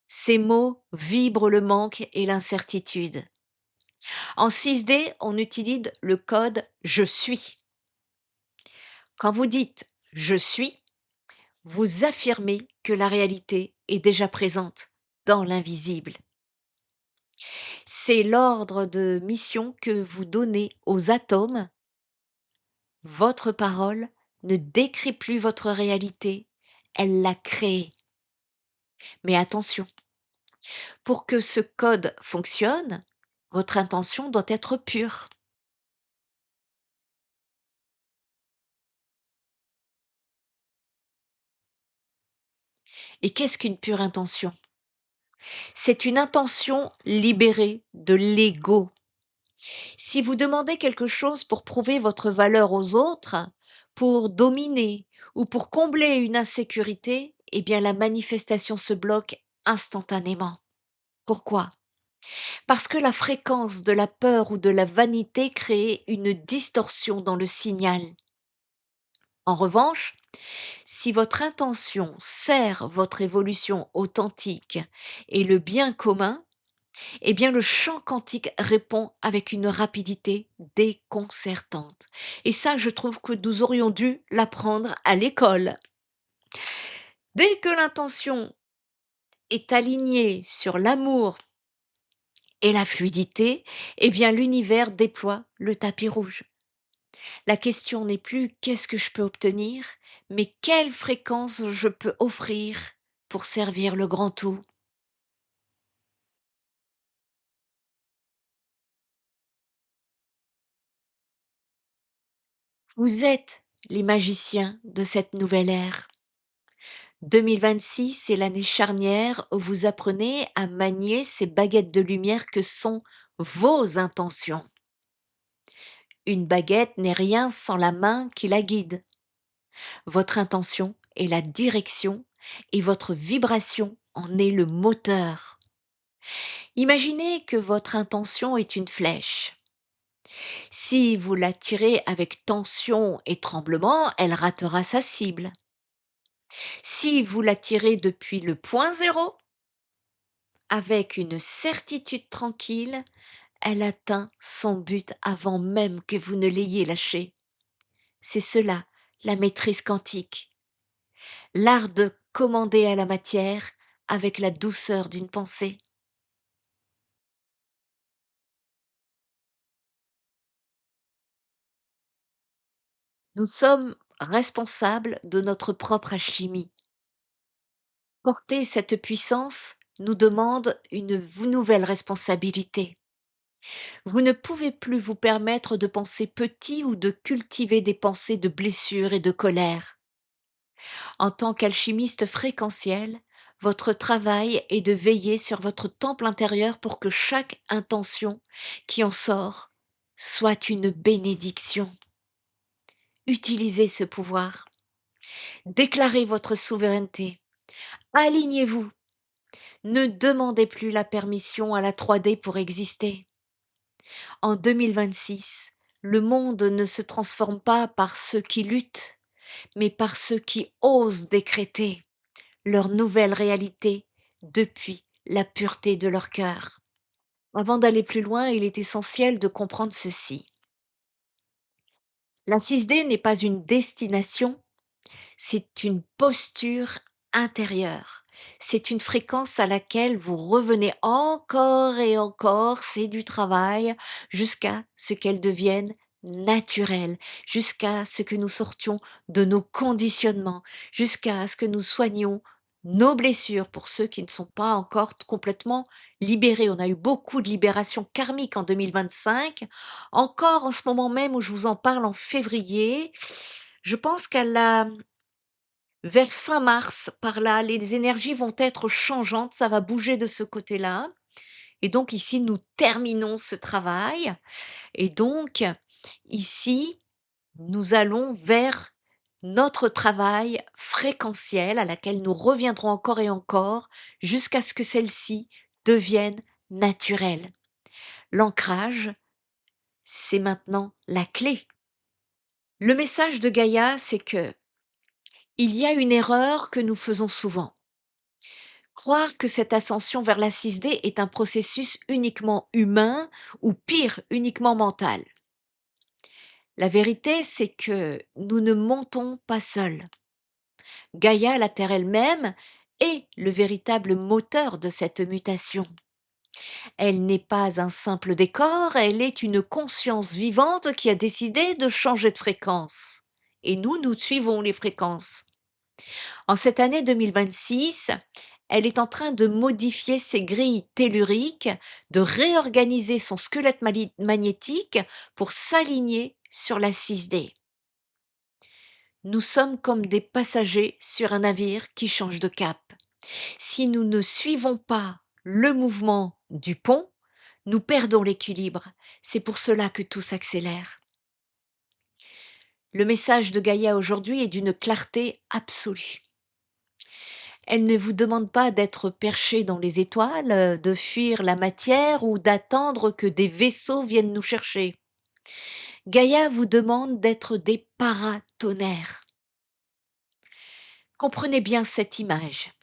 Speaker 1: Ces mots vibrent le manque et l'incertitude. En 6D, on utilise le code je suis. Quand vous dites je suis, vous affirmez que la réalité est déjà présente dans l'invisible. C'est l'ordre de mission que vous donnez aux atomes. Votre parole ne décrit plus votre réalité, elle l'a créée. Mais attention, pour que ce code fonctionne, votre intention doit être pure. Et qu'est-ce qu'une pure intention? C'est une intention libérée de l'ego. Si vous demandez quelque chose pour prouver votre valeur aux autres, pour dominer ou pour combler une insécurité, eh bien la manifestation se bloque instantanément. Pourquoi? Parce que la fréquence de la peur ou de la vanité crée une distorsion dans le signal. En revanche, Si votre intention sert votre évolution authentique et le bien commun, eh bien le champ quantique répond avec une rapidité déconcertante. Et ça, je trouve que nous aurions dû l'apprendre à l'école. Dès que l'intention est alignée sur l'amour et la fluidité, eh bien l'univers déploie le tapis rouge. La question n'est plus qu'est-ce que je peux obtenir, mais quelle fréquence je peux offrir pour servir le grand tout. Vous êtes les magiciens de cette nouvelle ère. 2026, c'est l'année charnière où vous apprenez à manier ces baguettes de lumière que sont vos intentions. Une baguette n'est rien sans la main qui la guide. Votre intention est la direction et votre vibration en est le moteur. Imaginez que votre intention est une flèche. Si vous la tirez avec tension et tremblement, elle ratera sa cible. Si vous la tirez depuis le point zéro, avec une certitude tranquille, elle atteint son but avant même que vous ne l'ayez lâchée. C'est cela, la maîtrise quantique. L'art de commander à la matière avec la douceur d'une pensée. Nous sommes responsables de notre propre alchimie. Porter cette puissance nous demande une nouvelle responsabilité. Vous ne pouvez plus vous permettre de penser petit ou de cultiver des pensées de blessure et de colère. En tant qu'alchimiste fréquentiel, votre travail est de veiller sur votre temple intérieur pour que chaque intention qui en sort soit une bénédiction. Utilisez ce pouvoir. Déclarez votre souveraineté. Alignez-vous. Ne demandez plus la permission à la 3D pour exister. En 2026, le monde ne se transforme pas par ceux qui luttent, mais par ceux qui osent décréter leur nouvelle réalité depuis la pureté de leur cœur. Avant d'aller plus loin, il est essentiel de comprendre ceci. La 6D n'est pas une destination, c'est une posture intérieure. C'est une fréquence à laquelle vous revenez encore et encore, c'est du travail, jusqu'à ce qu'elle devienne naturelle, jusqu'à ce que nous sortions de nos conditionnements, jusqu'à ce que nous soignions nos blessures pour ceux qui ne sont pas encore complètement libérés. On a eu beaucoup de libérations karmiques en 2025. Encore en ce moment même où je vous en parle en février, je pense qu'à la vers fin mars, par là, les énergies vont être changeantes, ça va bouger de ce côté-là et donc ici, nous terminons ce travail et donc ici, nous allons vers notre travail fréquentiel à laquelle nous reviendrons encore et encore jusqu'à ce que celle-ci devienne naturelle. L'ancrage, c'est maintenant la clé. Le message de Gaïa, c'est que il y a une erreur que nous faisons souvent. Croire que cette ascension vers la 6D est un processus uniquement humain ou pire, uniquement mental. La vérité, c'est que nous ne montons pas seuls. Gaïa, la Terre elle-même, est le véritable moteur de cette mutation. Elle n'est pas un simple décor, elle est une conscience vivante qui a décidé de changer de fréquence. Et nous suivons les fréquences. En cette année 2026, elle est en train de modifier ses grilles telluriques, de réorganiser son squelette magnétique pour s'aligner sur la 6D. Nous sommes comme des passagers sur un navire qui change de cap. Si nous ne suivons pas le mouvement du pont, nous perdons l'équilibre. C'est pour cela que tout s'accélère. Le message de Gaïa aujourd'hui est d'une clarté absolue. Elle ne vous demande pas d'être perché dans les étoiles, de fuir la matière ou d'attendre que des vaisseaux viennent nous chercher. Gaïa vous demande d'être des paratonnerres. Comprenez bien cette image.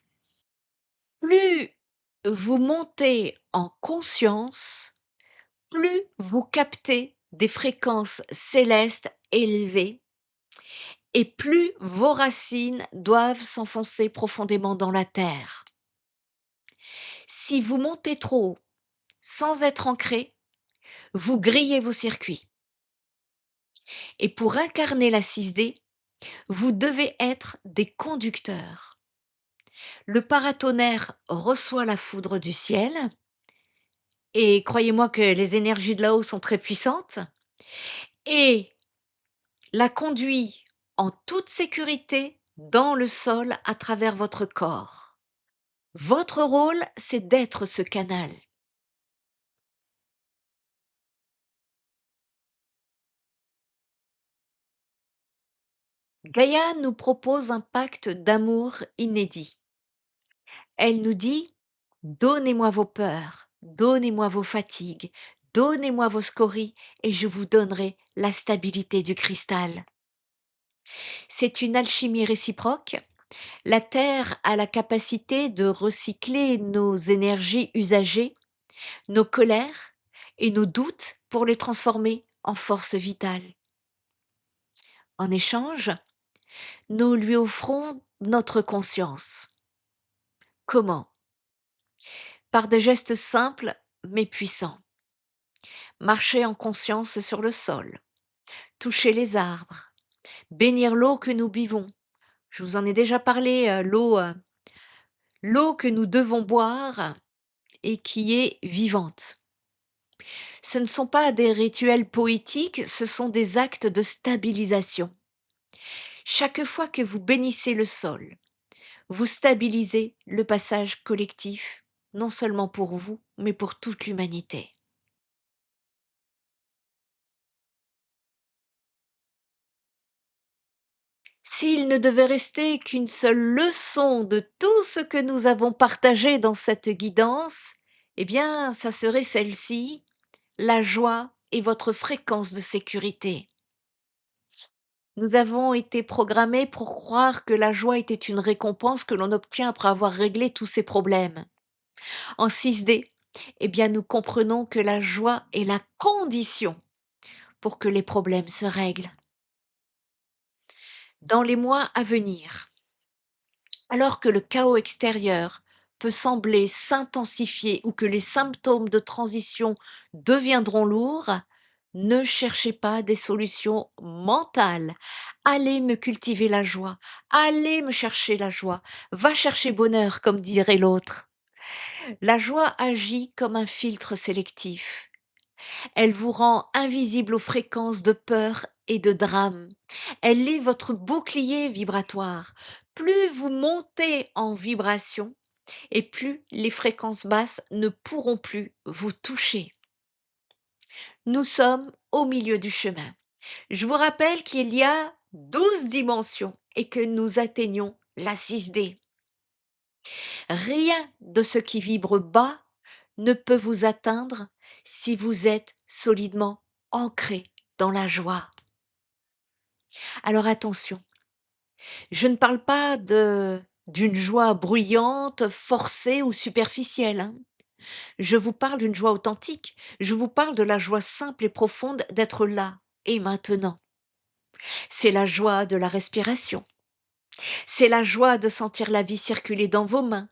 Speaker 1: Plus vous montez en conscience, plus vous captez des fréquences célestes élevées et plus vos racines doivent s'enfoncer profondément dans la terre. Si vous montez trop haut sans être ancré, vous grillez vos circuits. Et pour incarner la 6D, vous devez être des conducteurs. Le paratonnerre reçoit la foudre du ciel et croyez-moi que les énergies de là-haut sont très puissantes et la conduit en toute sécurité dans le sol à travers votre corps. Votre rôle, c'est d'être ce canal. Gaïa nous propose un pacte d'amour inédit. Elle nous dit: «Donnez-moi vos peurs, donnez-moi vos fatigues, donnez-moi vos scories et je vous donnerai la stabilité du cristal». C'est une alchimie réciproque. La Terre a la capacité de recycler nos énergies usagées, nos colères et nos doutes pour les transformer en force vitale. En échange, nous lui offrons notre conscience. Comment? Par des gestes simples mais puissants. Marcher en conscience sur le sol, toucher les arbres, bénir l'eau que nous buvons. Je vous en ai déjà parlé, l'eau que nous devons boire et qui est vivante. Ce ne sont pas des rituels poétiques, ce sont des actes de stabilisation. Chaque fois que vous bénissez le sol, vous stabilisez le passage collectif, non seulement pour vous, mais pour toute l'humanité. S'il ne devait rester qu'une seule leçon de tout ce que nous avons partagé dans cette guidance, eh bien, ça serait celle-ci: la joie est votre fréquence de sécurité. Nous avons été programmés pour croire que la joie était une récompense que l'on obtient après avoir réglé tous ses problèmes. En 6D, eh bien, nous comprenons que la joie est la condition pour que les problèmes se règlent. Dans les mois à venir, alors que le chaos extérieur peut sembler s'intensifier ou que les symptômes de transition deviendront lourds, ne cherchez pas des solutions mentales. Allez me cultiver la joie. Allez me chercher la joie. Va chercher bonheur, comme dirait l'autre. La joie agit comme un filtre sélectif. Elle vous rend invisible aux fréquences de peur et de drame. Elle est votre bouclier vibratoire. Plus vous montez en vibration et plus les fréquences basses ne pourront plus vous toucher. Nous sommes au milieu du chemin. Je vous rappelle qu'il y a 12 dimensions et que nous atteignons la 6D. Rien de ce qui vibre bas ne peut vous atteindre si vous êtes solidement ancré dans la joie. Alors attention, je ne parle pas d'une joie bruyante, forcée ou superficielle, hein. Je vous parle d'une joie authentique. Je vous parle de la joie simple et profonde d'être là et maintenant. C'est la joie de la respiration. C'est la joie de sentir la vie circuler dans vos mains.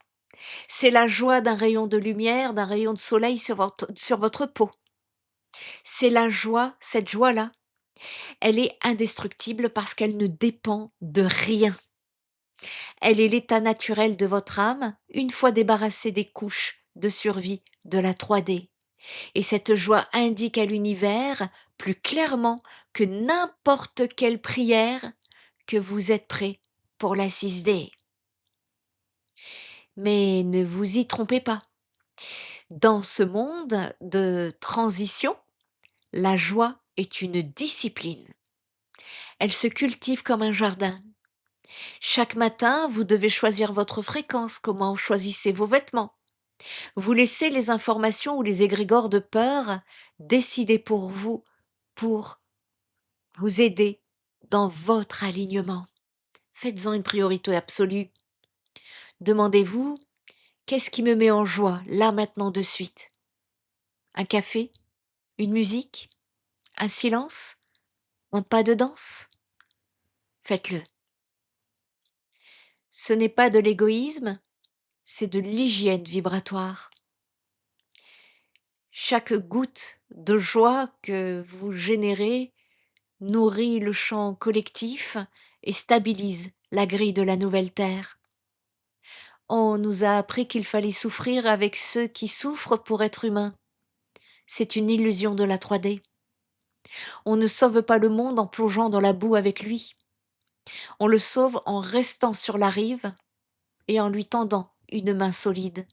Speaker 1: C'est la joie d'un rayon de lumière, d'un rayon de soleil sur votre peau. C'est la joie, cette joie-là, elle est indestructible parce qu'elle ne dépend de rien. Elle est l'état naturel de votre âme une fois débarrassée des couches de survie de la 3D. Et cette joie indique à l'univers plus clairement que n'importe quelle prière que vous êtes prêt pour la 6D. Mais ne vous y trompez pas. Dans ce monde de transition, la joie est une discipline. Elle se cultive comme un jardin. Chaque matin, vous devez choisir votre fréquence, comment choisissez vos vêtements. Vous laissez les informations ou les égrégores de peur décider pour vous aider dans votre alignement. Faites-en une priorité absolue. Demandez-vous: «Qu'est-ce qui me met en joie, là, maintenant, de suite?» Un café? Une musique? Un silence? Un pas de danse? Faites-le. Ce n'est pas de l'égoïsme, c'est de l'hygiène vibratoire. Chaque goutte de joie que vous générez nourrit le champ collectif et stabilise la grille de la nouvelle terre. On nous a appris qu'il fallait souffrir avec ceux qui souffrent pour être humain. C'est une illusion de la 3D. On ne sauve pas le monde en plongeant dans la boue avec lui. On le sauve en restant sur la rive et en lui tendant une main solide.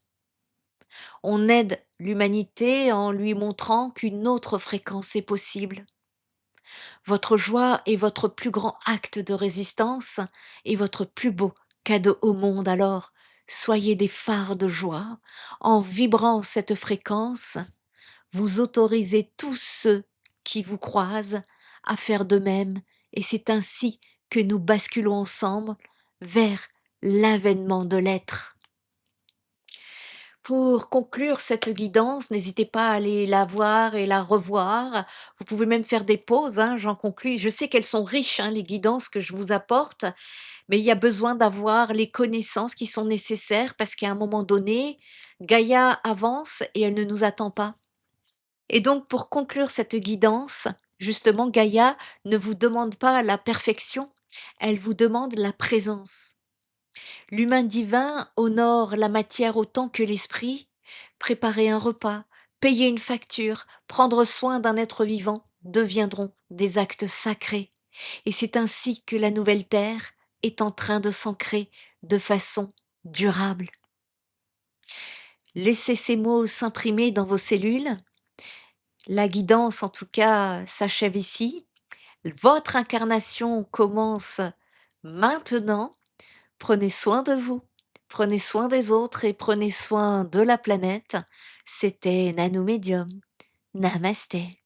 Speaker 1: On aide l'humanité en lui montrant qu'une autre fréquence est possible. Votre joie est votre plus grand acte de résistance et votre plus beau cadeau au monde. Alors, soyez des phares de joie. En vibrant cette fréquence, vous autorisez tous ceux qui vous croisent à faire de même et c'est ainsi que nous basculons ensemble vers l'avènement de l'être. Pour conclure cette guidance, n'hésitez pas à aller la voir et la revoir. Vous pouvez même faire des pauses, hein, j'en conclus. Je sais qu'elles sont riches, hein, les guidances que je vous apporte, mais il y a besoin d'avoir les connaissances qui sont nécessaires parce qu'à un moment donné, Gaïa avance et elle ne nous attend pas. Et donc pour conclure cette guidance, justement, Gaïa ne vous demande pas la perfection, elle vous demande la présence. L'humain divin honore la matière autant que l'esprit. Préparer un repas, payer une facture, prendre soin d'un être vivant deviendront des actes sacrés. Et c'est ainsi que la nouvelle terre est en train de s'ancrer de façon durable. Laissez ces mots s'imprimer dans vos cellules. La guidance, en tout cas, s'achève ici. Votre incarnation commence maintenant. Prenez soin de vous, prenez soin des autres et prenez soin de la planète. C'était Nano Medium. Namasté.